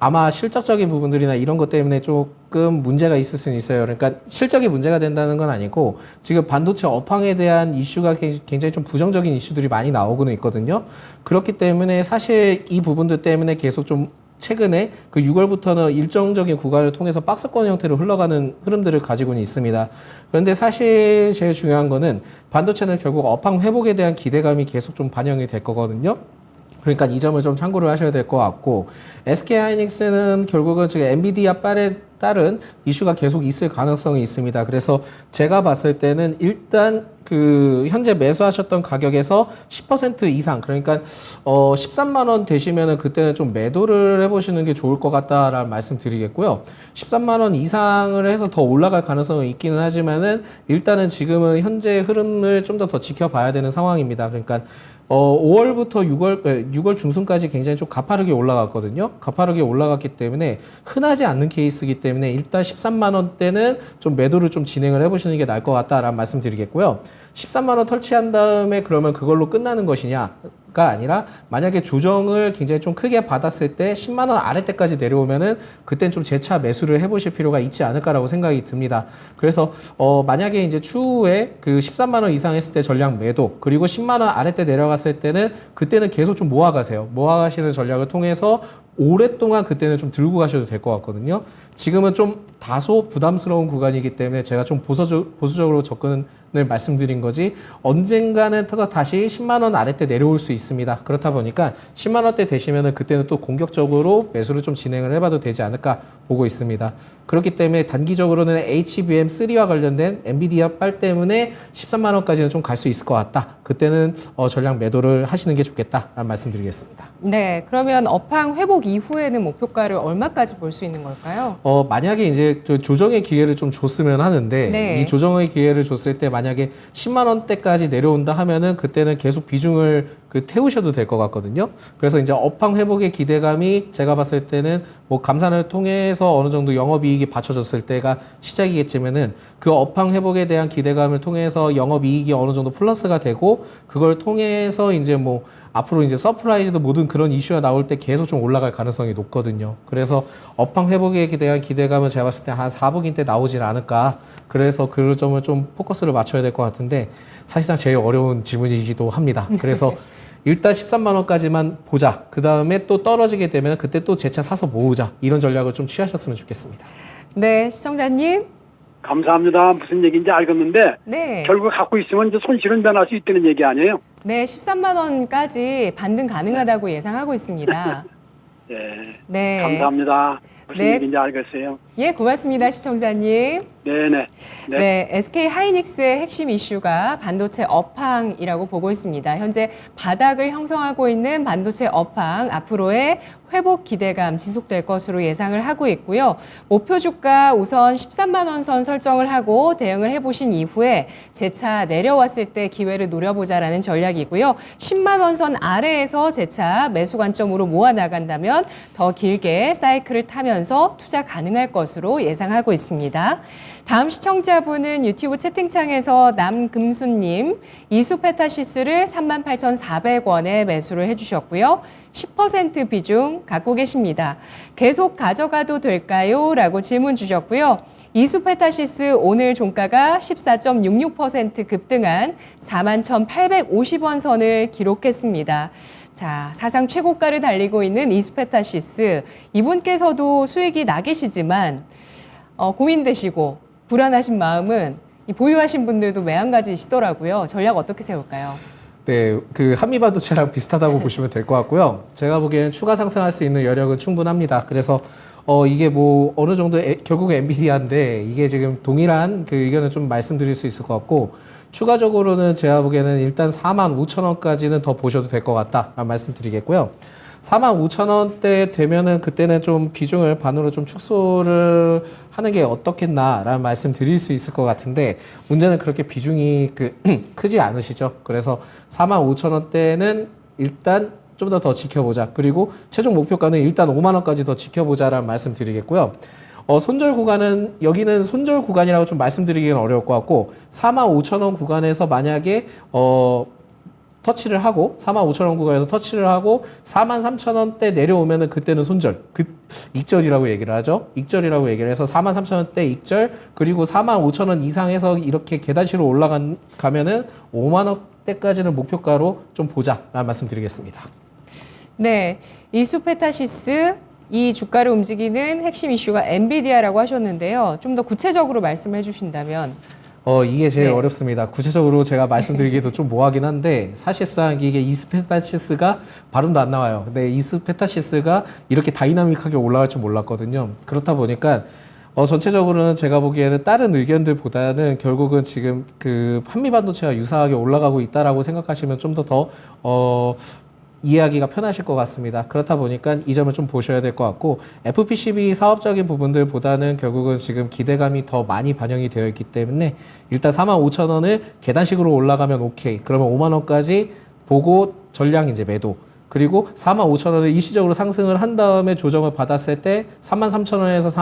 아마 실적적인 부분들이나 이런 것 때문에 조금 문제가 있을 수는 있어요. 그러니까 실적이 문제가 된다는 건 아니고 지금 반도체 업황에 대한 이슈가 굉장히 좀 부정적인 이슈들이 많이 나오고는 있거든요. 그렇기 때문에 사실 이 부분들 때문에 계속 좀 최근에 그 6월부터는 일정적인 구간을 통해서 박스권 형태로 흘러가는 흐름들을 가지고는 있습니다. 그런데 사실 제일 중요한 거는 반도체는 결국 업황 회복에 대한 기대감이 계속 좀 반영이 될 거거든요. 그러니까 이 점을 좀 참고를 하셔야 될 것 같고, SK 하이닉스는 결국은 지금 엔비디아 빨에 따른 이슈가 계속 있을 가능성이 있습니다. 그래서 제가 봤을 때는 일단 그 현재 매수하셨던 가격에서 10% 이상, 그러니까 13만 원 되시면은 그때는 좀 매도를 해보시는 게 좋을 것 같다라는 말씀드리겠고요. 13만 원 이상을 해서 더 올라갈 가능성은 있기는 하지만은 일단은 지금은 현재 흐름을 좀 더 지켜봐야 되는 상황입니다. 그러니까 5월부터 6월 중순까지 굉장히 좀 가파르게 올라갔거든요. 가파르게 올라갔기 때문에 흔하지 않는 케이스이기 때문에 일단 13만 원대는 좀 매도를 좀 진행을 해보시는 게 나을 것 같다라는 말씀드리겠고요. 13만 원 터치한 다음에 그러면 그걸로 끝나는 것이냐가 아니라 만약에 조정을 굉장히 좀 크게 받았을 때 10만 원 아래때까지 내려오면은 그땐 좀 재차 매수를 해보실 필요가 있지 않을까라고 생각이 듭니다. 그래서 만약에 이제 추후에 그 13만 원 이상 했을 때 전략 매도, 그리고 10만 원 아래때 내려갔을 때는 그때는 계속 좀 모아가세요. 모아가시는 전략을 통해서 오랫동안 그때는 좀 들고 가셔도 될 것 같거든요. 지금은 좀 다소 부담스러운 구간이기 때문에 제가 좀 보수적으로 접근을 말씀드린 거지, 언젠가는 다시 10만 원 아래때 내려올 수 있습니다. 그렇다 보니까 10만 원대 되시면은 그때는 또 공격적으로 매수를 좀 진행을 해봐도 되지 않을까 보고 있습니다. 그렇기 때문에 단기적으로는 HBM3와 관련된 엔비디아 빨 때문에 13만 원까지는 좀 갈 수 있을 것 같다. 그때는 전략 매도를 하시는 게 좋겠다라는 말씀드리겠습니다. 네, 그러면 업황 회복 이후에는 목표가를 얼마까지 볼 수 있는 걸까요? 만약에 이제 조정의 기회를 좀 줬으면 하는데, 네. 이 조정의 기회를 줬을 때 만약에 10만 원대까지 내려온다 하면은 그때는 계속 비중을 그 태우셔도 될 것 같거든요. 그래서 이제 업황 회복의 기대감이 제가 봤을 때는 뭐 감산을 통해서 어느 정도 영업이익이 받쳐졌을 때가 시작이겠지만은 그 업황 회복에 대한 기대감을 통해서 영업이익이 어느 정도 플러스가 되고 그걸 통해서 이제 뭐 앞으로 이제 서프라이즈도 모든 그런 이슈가 나올 때 계속 좀 올라갈 가능성이 높거든요. 그래서 업황 회복에 대한 기대감은 제가 봤을 때 한 4분기 때 나오질 않을까. 그래서 그 점을 좀 포커스를 맞춰야 될 것 같은데 사실상 제일 어려운 질문이기도 합니다. 그래서 일단 13만 원까지만 보자. 그 다음에 또 떨어지게 되면 그때 또 제 차 사서 모으자. 이런 전략을 좀 취하셨으면 좋겠습니다. 네, 시청자님. 감사합니다. 무슨 얘기인지 알겠는데 네. 결국 갖고 있으면 이제 손실은 면할 수 있다는 얘기 아니에요? 네, 13만 원까지 반등 가능하다고 예상하고 있습니다. 예. 네. 감사합니다. 무슨 네. 얘기인지 알겠어요. 예, 고맙습니다, 시청자님. 네네. 네, SK 하이닉스의 핵심 이슈가 반도체 업황이라고 보고 있습니다. 현재 바닥을 형성하고 있는 반도체 업황, 앞으로의 회복 기대감 지속될 것으로 예상을 하고 있고요. 목표 주가 우선 13만 원 선 설정을 하고 대응을 해보신 이후에 재차 내려왔을 때 기회를 노려보자라는 전략이고요. 10만 원 선 아래에서 재차 매수 관점으로 모아 나간다면 더 길게 사이클을 타면서 투자 가능할 것으로 예상하고 있습니다. 다음 시청자분은 유튜브 채팅창에서 남금수님, 이수페타시스를 38,400원에 매수를 해주셨고요. 10% 비중 갖고 계십니다. 계속 가져가도 될까요? 라고 질문 주셨고요. 이수페타시스 오늘 종가가 14.66% 급등한 41,850원 선을 기록했습니다. 자, 사상 최고가를 달리고 있는 이수페타시스, 이분께서도 수익이 나 계시지만 고민되시고 불안하신 마음은 이 보유하신 분들도 매한가지시더라고요. 전략 어떻게 세울까요? 네, 그 한미반도체랑 비슷하다고 보시면 될 것 같고요. 제가 보기에는 추가 상승할 수 있는 여력은 충분합니다. 그래서 이게 뭐 어느 정도 결국은 엔비디아인데 이게 지금 동일한 그 의견을 좀 말씀드릴 수 있을 것 같고 추가적으로는 제가 보기에는 일단 45,000원까지는 더 보셔도 될 것 같다라는 말씀드리겠고요. 45,000원대 되면은 그때는 좀 비중을 반으로 좀 축소를 하는 게 어떻겠나라는 말씀 드릴 수 있을 것 같은데 문제는 그렇게 비중이 크지 않으시죠. 그래서 45,000원대는 일단 좀 더 지켜보자. 그리고 최종 목표가는 일단 5만 원까지 더 지켜보자라는 말씀 드리겠고요. 손절 구간은 여기는 손절 구간이라고 좀 말씀드리기는 어려울 것 같고 45,000원 구간에서 만약에 터치를 하고 45,000원 구간에서 터치를 하고 43,000원대 내려오면은 그때는 손절, 익절이라고 얘기를 하죠. 익절이라고 얘기를 해서 43,000원대 익절 그리고 45,000원 이상에서 이렇게 계단식으로 올라가면은 5만 원대까지는 목표가로 좀 보자라는 말씀드리겠습니다. 네, 이수페타시스 이 주가를 움직이는 핵심 이슈가 엔비디아라고 하셨는데요. 좀 더 구체적으로 말씀해 주신다면. 이게 제일 네. 어렵습니다. 구체적으로 제가 말씀드리기도 좀 뭐하긴 한데 사실상 이게 이스페타시스가 발음도 안 나와요. 근데 이스페타시스가 이렇게 다이나믹하게 올라갈 줄 몰랐거든요. 그렇다 보니까 전체적으로는 제가 보기에는 다른 의견들보다는 결국은 지금 그 한미반도체가 유사하게 올라가고 있다라고 생각하시면 좀 더 이해하기가 편하실 것 같습니다. 그렇다 보니까 이 점을 좀 보셔야 될 것 같고 FPCB 사업적인 부분들보다는 결국은 지금 기대감이 더 많이 반영이 되어 있기 때문에 일단 45,000원을 계단식으로 올라가면 오케이. 그러면 5만 원까지 보고 전량 이제 매도. 그리고 45,000원을 일시적으로 상승을 한 다음에 조정을 받았을 때 33,000원에서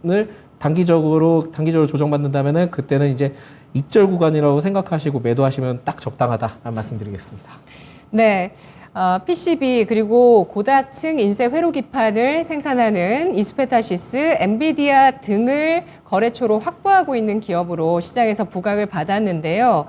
44,000원을 단기적으로 조정받는다면은 그때는 이제 익절 구간이라고 생각하시고 매도하시면 딱 적당하다라는 말씀드리겠습니다. 네, PCB 그리고 고다층 인쇄 회로 기판을 생산하는 이수페타시스, 엔비디아 등을 거래처로 확보하고 있는 기업으로 시장에서 부각을 받았는데요.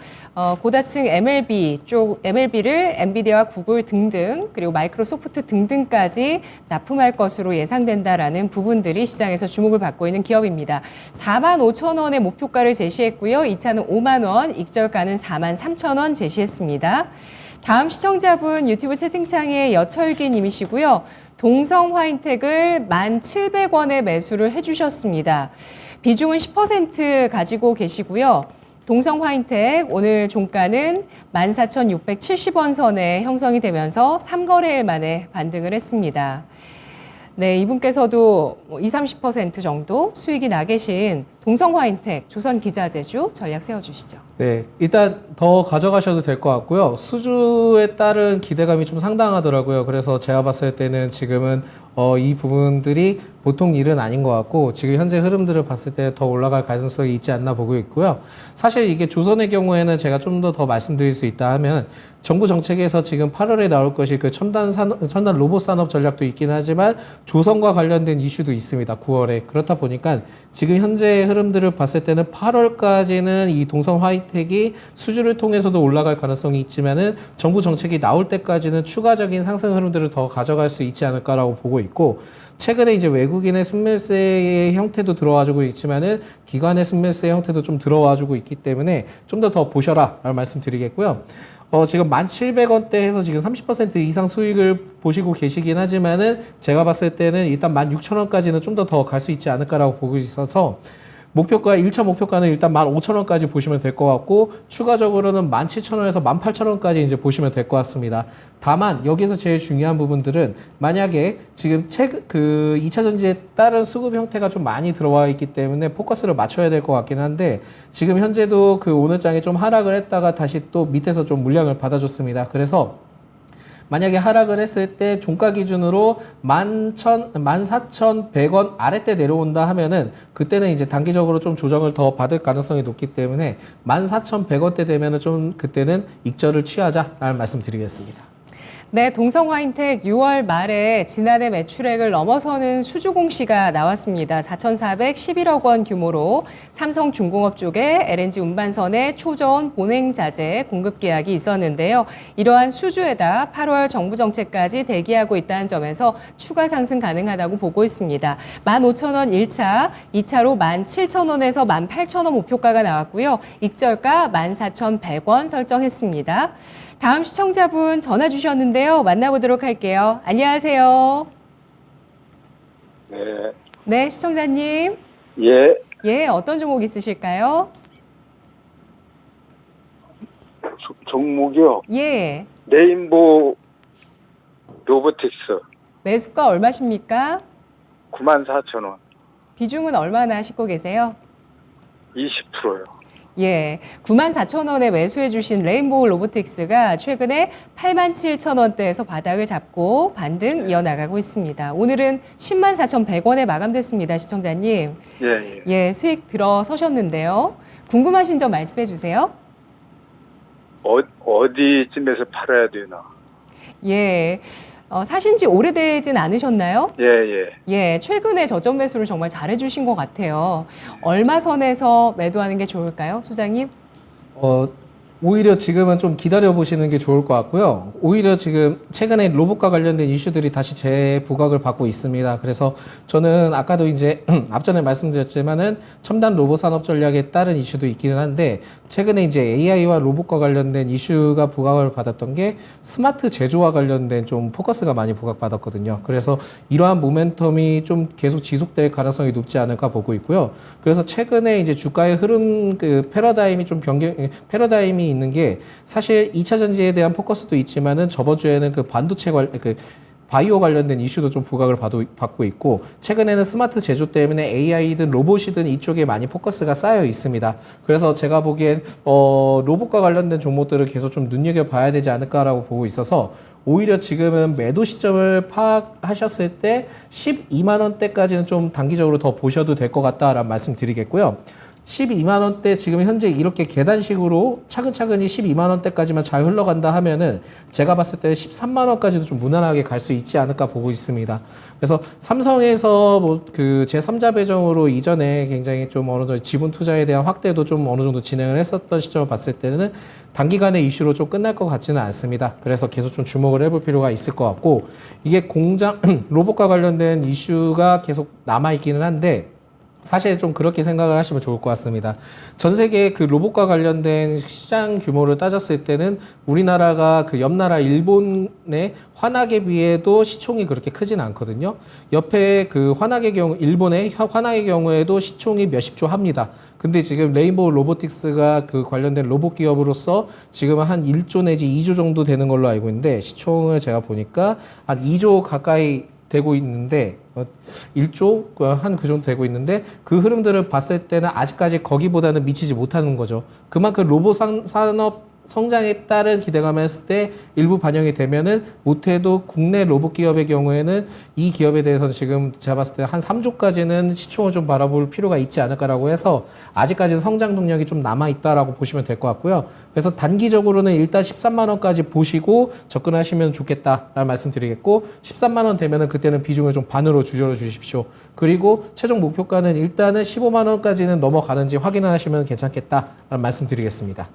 고다층 MLB를 엔비디아와 구글 등등 그리고 마이크로소프트 등등까지 납품할 것으로 예상된다라는 부분들이 시장에서 주목을 받고 있는 기업입니다. 45,000원의 목표가를 제시했고요. 2차는 5만 원, 익절가는 43,000원 제시했습니다. 다음 시청자분 유튜브 채팅창에 여철기 님이시고요. 동성 화인텍을 1,700원에 매수를 해주셨습니다. 비중은 10% 가지고 계시고요. 동성 화인텍 오늘 종가는 14,670원 선에 형성이 되면서 3거래일 만에 반등을 했습니다. 네, 이분께서도 20-30% 정도 수익이 나 계신 동성화인텍, 조선기자재주 전략 세워주시죠. 네, 일단 더 가져가셔도 될 것 같고요. 수주에 따른 기대감이 좀 상당하더라고요. 그래서 제가 봤을 때는 지금은 이 부분들이 보통 일은 아닌 것 같고 지금 현재 흐름들을 봤을 때 더 올라갈 가능성이 있지 않나 보고 있고요. 사실 이게 조선의 경우에는 제가 좀 더 말씀드릴 수 있다 하면 정부 정책에서 지금 8월에 나올 것이 그 첨단 로봇 산업 전략도 있긴 하지만 조선과 관련된 이슈도 있습니다. 9월에. 그렇다 보니까 지금 현재 흐름들을 봤을 때는 8월까지는 이 동성 화이텍이 수주를 통해서도 올라갈 가능성이 있지만은 정부 정책이 나올 때까지는 추가적인 상승 흐름들을 더 가져갈 수 있지 않을까라고 보고 있고 최근에 이제 외국인의 순매수의 형태도 들어와주고 있지만은 기관의 순매수의 형태도 좀 들어와주고 있기 때문에 좀 더 보셔라 라는 말씀 드리겠고요. 지금 1,700원대 해서 지금 30% 이상 수익을 보시고 계시긴 하지만은 제가 봤을 때는 일단 16,000원까지는 좀 더 갈 수 있지 않을까라고 보고 있어서 목표가 1차 목표가는 일단 15,000원까지 보시면 될 것 같고 추가적으로는 17,000원에서 18,000원까지 이제 보시면 될 것 같습니다. 다만 여기서 제일 중요한 부분들은 만약에 지금 그 2차 전지에 따른 수급 형태가 좀 많이 들어와 있기 때문에 포커스를 맞춰야 될 것 같긴 한데 지금 현재도 그 오늘 장에 좀 하락을 했다가 다시 또 밑에서 좀 물량을 받아줬습니다. 그래서 만약에 하락을 했을 때 종가 기준으로 14,100원 아래때 내려온다 하면은 그때는 이제 단기적으로 좀 조정을 더 받을 가능성이 높기 때문에 14,100원대 되면은 좀 그때는 익절을 취하자라는 말씀 드리겠습니다. 네, 동성화인텍 6월 말에 지난해 매출액을 넘어서는 수주 공시가 나왔습니다. 4,411억 원 규모로 삼성중공업 쪽에 LNG 운반선의 초저온 본행자재 공급 계약이 있었는데요. 이러한 수주에다 8월 정부 정책까지 대기하고 있다는 점에서 추가 상승 가능하다고 보고 있습니다. 15,000원 1차, 2차로 17,000원에서 18,000원 목표가가 나왔고요. 익절가 14,100원 설정했습니다. 다음 시청자분 전화 주셨는데요. 만나보도록 할게요. 안녕하세요. 네. 네, 시청자님. 예. 예, 어떤 종목 있으실까요? 종목이요. 예. 레인보우 로보틱스 매수가 얼마십니까? 94,000원. 비중은 얼마나 하시고 계세요? 20%요. 예, 94,000원에 매수해 주신 레인보우 로보틱스가 최근에 87,000원대에서 바닥을 잡고 반등 이어나가고 있습니다. 오늘은 104,100원에 마감됐습니다, 시청자님. 예. 예, 수익 들어서셨는데요. 궁금하신 점 말씀해 주세요. 어디쯤에서 팔아야 되나? 예, 사신 지 오래되진 않으셨나요? 예. 예, 최근에 저점 매수를 정말 잘해 주신 것 같아요. 얼마 선에서 매도하는 게 좋을까요, 소장님? 오히려 지금은 좀 기다려 보시는 게 좋을 것 같고요. 오히려 지금 최근에 로봇과 관련된 이슈들이 다시 재부각을 받고 있습니다. 그래서 저는 아까도 이제 앞전에 말씀드렸지만은 첨단 로봇 산업 전략에 따른 이슈도 있기는 한데 최근에 이제 AI와 로봇과 관련된 이슈가 부각을 받았던 게 스마트 제조와 관련된 좀 포커스가 많이 부각받았거든요. 그래서 이러한 모멘텀이 좀 계속 지속될 가능성이 높지 않을까 보고 있고요. 그래서 최근에 이제 주가의 흐름 그 패러다임이 좀 패러다임이 있는 게 사실 2차 전지에 대한 포커스도 있지만은 저번 주에는 그 반도체 바이오 관련된 이슈도 좀 부각을 받고 있고 최근에는 스마트 제조 때문에 AI든 로봇이든 이쪽에 많이 포커스가 쌓여 있습니다. 그래서 제가 보기엔 로봇과 관련된 종목들을 계속 좀 눈여겨봐야 되지 않을까라고 보고 있어서 오히려 지금은 매도 시점을 파악하셨을 때 12만 원대까지는 좀 단기적으로 더 보셔도 될 것 같다라는 말씀 드리겠고요. 12만 원대 지금 현재 이렇게 계단식으로 차근차근히 12만 원대까지만 잘 흘러간다 하면은 제가 봤을 때 13만 원까지도 좀 무난하게 갈 수 있지 않을까 보고 있습니다. 그래서 삼성에서 뭐 그 제3자 배정으로 이전에 굉장히 좀 어느 정도 지분 투자에 대한 확대도 좀 어느 정도 진행을 했었던 시점을 봤을 때는 단기간의 이슈로 좀 끝날 것 같지는 않습니다. 그래서 계속 좀 주목을 해볼 필요가 있을 것 같고 이게 공장 로봇과 관련된 이슈가 계속 남아 있기는 한데 사실 좀 그렇게 생각을 하시면 좋을 것 같습니다. 전 세계 그 로봇과 관련된 시장 규모를 따졌을 때는 우리나라가 그 옆나라 일본의 환하게 비해도 시총이 그렇게 크진 않거든요. 옆에 그 일본의 환하게 경우에도 시총이 몇십조 합니다. 근데 지금 레인보우 로보틱스가 그 관련된 로봇 기업으로서 지금은 한 1조 내지 2조 정도 되는 걸로 알고 있는데 시총을 제가 보니까 한 2조 가까이 되고 있는데 1조 한 그 정도 되고 있는데 그 흐름들을 봤을 때는 아직까지 거기보다는 미치지 못하는 거죠. 그만큼 로봇 산업 성장에 따른 기대감을 했을 때 일부 반영이 되면은 못해도 국내 로봇 기업의 경우에는 이 기업에 대해서는 지금 제가 봤을 때 한 3조까지는 시총을 좀 바라볼 필요가 있지 않을까라고 해서 아직까지는 성장 동력이 좀 남아 있다라고 보시면 될 것 같고요. 그래서 단기적으로는 일단 13만 원까지 보시고 접근하시면 좋겠다라는 말씀드리겠고 13만 원 되면은 그때는 비중을 좀 반으로 줄여 주십시오. 그리고 최종 목표가는 일단은 15만 원까지는 넘어가는지 확인을 하시면 괜찮겠다라는 말씀드리겠습니다.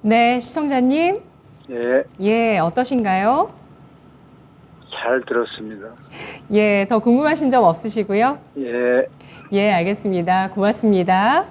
네, 시청자님. 예, 예, 어떠신가요? 잘 들었습니다. 예, 더 궁금하신 점 없으시고요? 예, 예, 알겠습니다. 고맙습니다.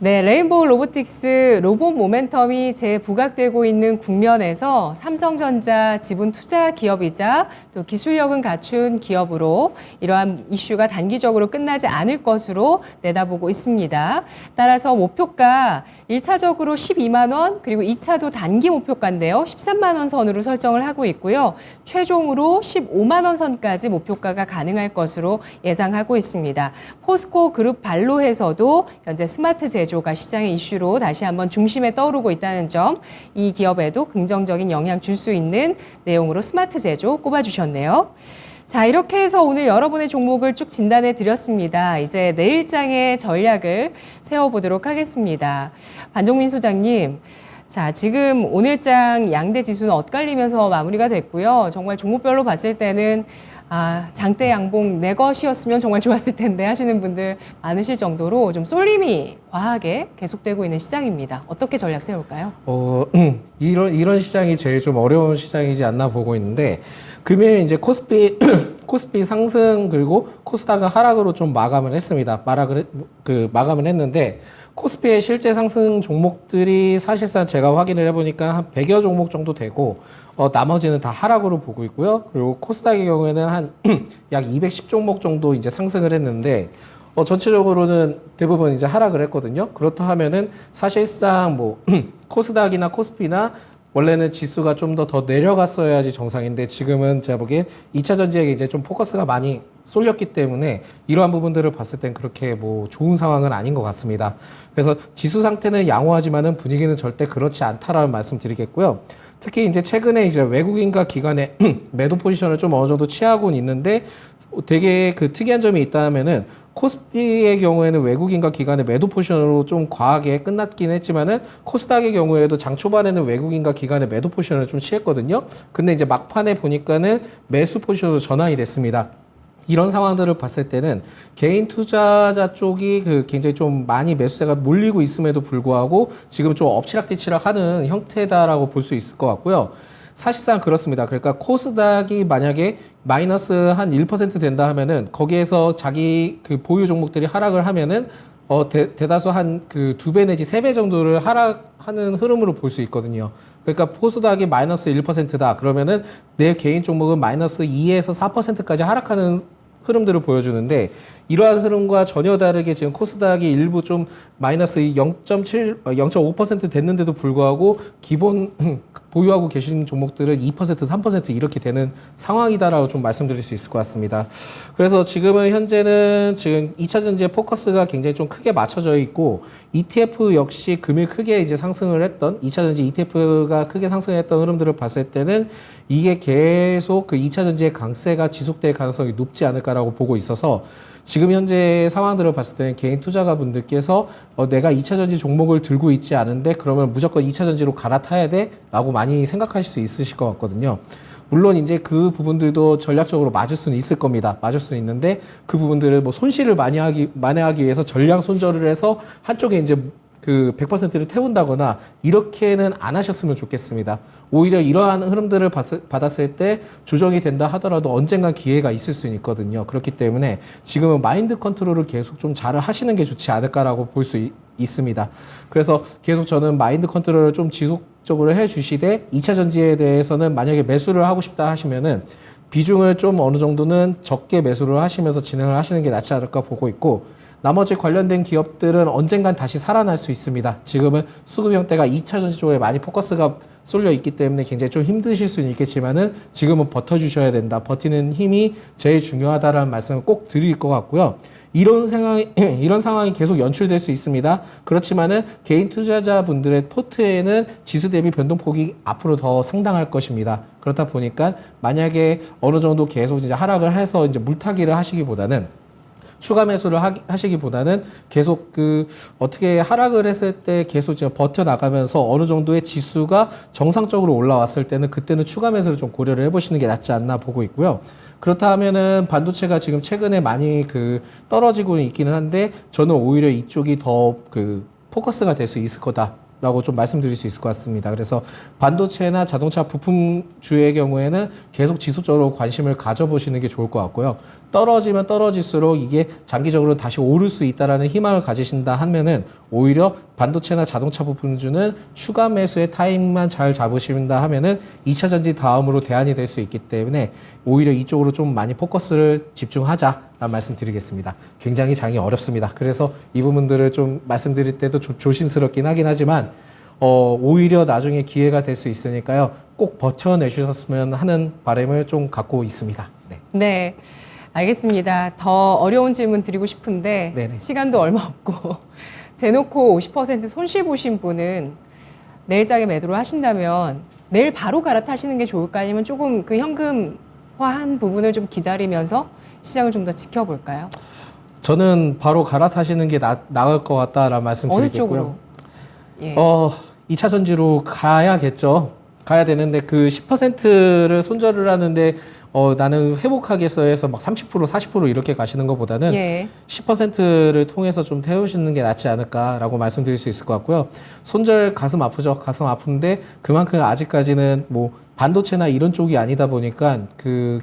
네, 레인보우 로보틱스 로봇 모멘텀이 재부각되고 있는 국면에서 삼성전자 지분 투자 기업이자 또 기술력은 갖춘 기업으로 이러한 이슈가 단기적으로 끝나지 않을 것으로 내다보고 있습니다. 따라서 목표가 1차적으로 12만 원, 그리고 2차도 단기 목표가인데요. 13만 원 선으로 설정을 하고 있고요. 최종으로 15만 원 선까지 목표가가 가능할 것으로 예상하고 있습니다. 포스코 그룹 발로에서도 현재 스마트 제조가 시장의 이슈로 다시 한번 중심에 떠오르고 있다는 점, 이 기업에도 긍정적인 영향 줄 수 있는 내용으로 스마트 제조 꼽아주셨네요. 자, 이렇게 해서 오늘 여러분의 종목을 쭉 진단해 드렸습니다. 이제 내일장의 전략을 세워보도록 하겠습니다. 반종민 소장님, 자, 지금 오늘장 양대 지수는 엇갈리면서 마무리가 됐고요. 정말 종목별로 봤을 때는 장대 양봉 내 것이었으면 정말 좋았을 텐데 하시는 분들 많으실 정도로 좀 쏠림이 과하게 계속되고 있는 시장입니다. 어떻게 전략 세울까요? 이런 시장이 제일 좀 어려운 시장이지 않나 보고 있는데 금요일 이제 코스피 상승 그리고 코스닥은 하락으로 좀 마감을 했습니다. 마감을 했는데 코스피의 실제 상승 종목들이 사실상 제가 확인을 해보니까 한 100여 종목 정도 되고 나머지는 다 하락으로 보고 있고요. 그리고 코스닥의 경우에는 한 약 210종목 정도 이제 상승을 했는데 전체적으로는 대부분 이제 하락을 했거든요. 그렇다 하면은 사실상 뭐 코스닥이나 코스피나 원래는 지수가 좀 더 내려갔어야지 정상인데 지금은 제가 보기엔 2차 전지에 이제 좀 포커스가 많이 쏠렸기 때문에 이러한 부분들을 봤을 땐 그렇게 뭐 좋은 상황은 아닌 것 같습니다. 그래서 지수 상태는 양호하지만은 분위기는 절대 그렇지 않다라는 말씀 드리겠고요. 특히 이제 최근에 이제 외국인과 기관의 매도 포지션을 좀 어느 정도 취하고는 있는데 되게 그 특이한 점이 있다면은 코스피의 경우에는 외국인과 기관의 매도 포지션으로 좀 과하게 끝났긴 했지만은 코스닥의 경우에도 장 초반에는 외국인과 기관의 매도 포지션을 좀 취했거든요. 근데 이제 막판에 보니까는 매수 포지션으로 전환이 됐습니다. 이런 상황들을 봤을 때는 개인 투자자 쪽이 굉장히 좀 많이 매수세가 몰리고 있음에도 불구하고 지금 좀 엎치락뒤치락 하는 형태다라고 볼 수 있을 것 같고요. 사실상 그렇습니다. 그러니까 코스닥이 만약에 마이너스 한 1% 된다 하면은 거기에서 자기 그 보유 종목들이 하락을 하면은 대다수 한 그 2배 내지 3배 정도를 하락하는 흐름으로 볼 수 있거든요. 그러니까 코스닥이 마이너스 1%다. 그러면은 내 개인 종목은 마이너스 2에서 4%까지 하락하는 흐름들을 보여주는데 이러한 흐름과 전혀 다르게 지금 코스닥이 일부 좀 마이너스 0.5% 됐는데도 불구하고 기본 보유하고 계신 종목들은 2%, 3% 이렇게 되는 상황이다라고 좀 말씀드릴 수 있을 것 같습니다. 그래서 지금은 현재는 지금 2차 전지의 포커스가 굉장히 좀 크게 맞춰져 있고 ETF 역시 금일 크게 이제 상승을 했던 2차 전지 ETF가 크게 상승했던 흐름들을 봤을 때는 이게 계속 그 2차 전지의 강세가 지속될 가능성이 높지 않을까라고 보고 있어서 지금 현재 상황들을 봤을 때는 개인 투자가 분들께서 내가 2차 전지 종목을 들고 있지 않은데 그러면 무조건 2차 전지로 갈아타야 돼? 라고 많이 생각하실 수 있으실 것 같거든요. 물론 이제 그 부분들도 전략적으로 맞을 수는 있을 겁니다. 맞을 수는 있는데 그 부분들을 뭐 손실을 만회하기 위해서 전량 손절을 해서 한쪽에 이제 그 100%를 태운다거나 이렇게는 안 하셨으면 좋겠습니다. 오히려 이러한 흐름들을 받았을 때 조정이 된다 하더라도 언젠간 기회가 있을 수 있거든요. 그렇기 때문에 지금은 마인드 컨트롤을 계속 좀 잘 하시는 게 좋지 않을까라고 볼 수 있습니다. 그래서 계속 저는 마인드 컨트롤을 좀 지속적으로 해주시되 2차 전지에 대해서는 만약에 매수를 하고 싶다 하시면은 비중을 좀 어느 정도는 적게 매수를 하시면서 진행을 하시는 게 낫지 않을까 보고 있고 나머지 관련된 기업들은 언젠간 다시 살아날 수 있습니다. 지금은 수급 형태가 2차 전지 쪽에 많이 포커스가 쏠려 있기 때문에 굉장히 좀 힘드실 수는 있겠지만은 지금은 버텨주셔야 된다. 버티는 힘이 제일 중요하다라는 말씀을 꼭 드릴 것 같고요. 이런 상황이 계속 연출될 수 있습니다. 그렇지만은 개인 투자자분들의 포트에는 지수 대비 변동폭이 앞으로 더 상당할 것입니다. 그렇다 보니까 만약에 어느 정도 계속 이제 하락을 해서 이제 물타기를 하시기보다는 추가 매수를 하시기보다는 계속 어떻게 하락을 했을 때 계속 이제 버텨나가면서 어느 정도의 지수가 정상적으로 올라왔을 때는 그때는 추가 매수를 좀 고려를 해보시는 게 낫지 않나 보고 있고요. 그렇다 하면은 반도체가 지금 최근에 많이 떨어지고 있기는 한데 저는 오히려 이쪽이 더 포커스가 될 수 있을 거다라고 좀 말씀드릴 수 있을 것 같습니다. 그래서 반도체나 자동차 부품주의 경우에는 계속 지속적으로 관심을 가져보시는 게 좋을 것 같고요. 떨어지면 떨어질수록 이게 장기적으로 다시 오를 수 있다라는 희망을 가지신다 하면은 오히려 반도체나 자동차 부품주는 추가 매수의 타임만 잘 잡으신다 하면은 2차 전지 다음으로 대안이 될 수 있기 때문에 오히려 이쪽으로 좀 많이 포커스를 집중하자라는 말씀 드리겠습니다. 굉장히 장이 어렵습니다. 그래서 이 부분들을 좀 말씀드릴 때도 조심스럽긴 하긴 하지만 오히려 나중에 기회가 될 수 있으니까요. 꼭 버텨내주셨으면 하는 바람을 좀 갖고 있습니다. 네. 네. 알겠습니다. 더 어려운 질문 드리고 싶은데 네네. 시간도 얼마 없고 제놓고 50% 손실 보신 분은 내일장에 매도를 하신다면 내일 바로 갈아타시는 게 좋을까 아니면 조금 현금화한 부분을 좀 기다리면서 시장을 좀 더 지켜볼까요? 저는 바로 갈아타시는 게 나을 것 같다라는 말씀 어느 드리겠고요. 쪽으로? 예. 2차 전지로 가야겠죠. 가야 되는데 10%를 손절을 하는데 나는 회복하겠어 해서 막 30%, 40% 이렇게 가시는 것보다는 예. 10%를 통해서 좀 태우시는 게 낫지 않을까라고 말씀드릴 수 있을 것 같고요. 손절 가슴 아프죠. 가슴 아픈데 그만큼 아직까지는 뭐 반도체나 이런 쪽이 아니다 보니까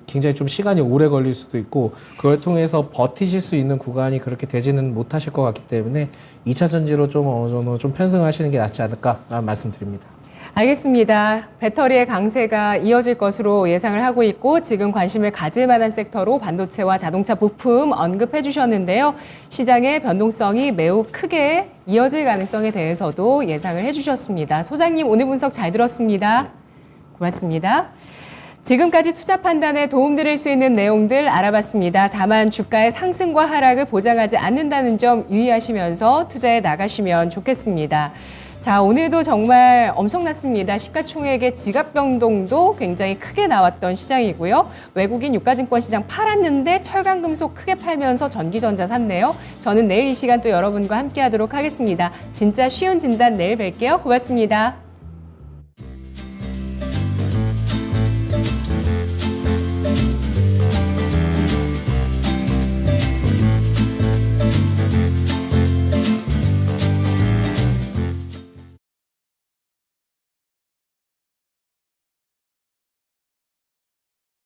굉장히 좀 시간이 오래 걸릴 수도 있고 그걸 통해서 버티실 수 있는 구간이 그렇게 되지는 못하실 것 같기 때문에 2차 전지로 좀 어느 정도 좀 편승하시는 게 낫지 않을까라는 말씀드립니다. 알겠습니다. 배터리의 강세가 이어질 것으로 예상을 하고 있고 지금 관심을 가질 만한 섹터로 반도체와 자동차 부품 언급해 주셨는데요. 시장의 변동성이 매우 크게 이어질 가능성에 대해서도 예상을 해 주셨습니다. 소장님 오늘 분석 잘 들었습니다. 고맙습니다. 지금까지 투자 판단에 도움드릴 수 있는 내용들 알아봤습니다. 다만 주가의 상승과 하락을 보장하지 않는다는 점 유의하시면서 투자에 나가시면 좋겠습니다. 자, 오늘도 정말 엄청났습니다. 시가총액의 지갑 변동도 굉장히 크게 나왔던 시장이고요. 외국인 유가증권 시장 팔았는데 철강금속 크게 팔면서 전기전자 샀네요. 저는 내일 이 시간 또 여러분과 함께 하도록 하겠습니다. 진짜 쉬운 진단 내일 뵐게요. 고맙습니다.